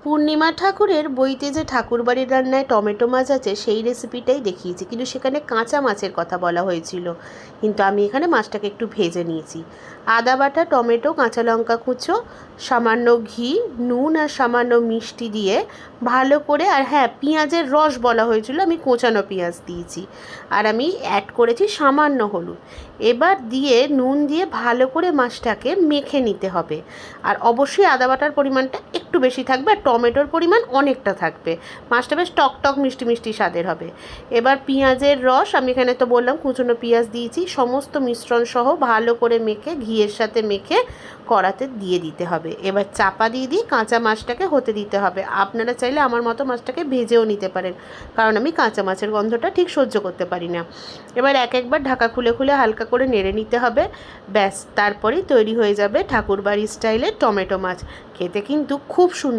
পূর্ণিমা ঠাকুরের বইতে যে ঠাকুরবাড়ির রান্নায় টমেটো মাছ আছে সেই রেসিপিটাই দেখিয়েছি, কিন্তু সেখানে কাঁচা মাছের কথা বলা হয়েছিল। কিন্তু আমি এখানে মাছটাকে একটু ভেজে নিয়েছি। আদা বাটা, টমেটো, কাঁচা লঙ্কা কুচো, সামান্য ঘি, নুন আর সামান্য মিষ্টি দিয়ে ভালো করে, আর হ্যাঁ, পেঁয়াজের রস বলা হয়েছিল, আমি কোঁচানো পেঁয়াজ দিয়েছি। আর আমি অ্যাড করেছি সামান্য হলুদ। এবার দিয়ে নুন দিয়ে ভালো করে মাছটাকে মেখে নিতে হবে। আর অবশ্যই আদা বাটার পরিমাণটা একটু বেশি থাকবে, আর টমেটোর পরিমাণ অনেকটা থাকবে। মাছটা বেশ টক টক মিষ্টি মিষ্টি স্বাদের হবে। এবার পেঁয়াজের রস, আমি এখানে তো বললাম কুচনো পেঁয়াজ দিয়েছি, সমস্ত মিশ্রণ সহ ভালো করে মেখে ঘিয়ের সাথে মেখে কড়াতে দিয়ে দিতে হবে। এবার চাপা দিয়ে কাঁচা মাছটাকে হতে দিতে হবে। আপনারা চাইলে আমার মতো মাছটাকে ভেজেও নিতে পারেন, কারণ আমি কাঁচা মাছের গন্ধটা ঠিক সহ্য করতে পারি না। এবার এক একবার ঢাকা খুলে খুলে হালকা করে নেড়ে নিতে হবে। ব্যাস, তারপরেই তৈরি হয়ে যাবে ঠাকুরবাড়ির স্টাইলে টমেটো মাছ। খেতে কিন্তু খুব সুন্দর।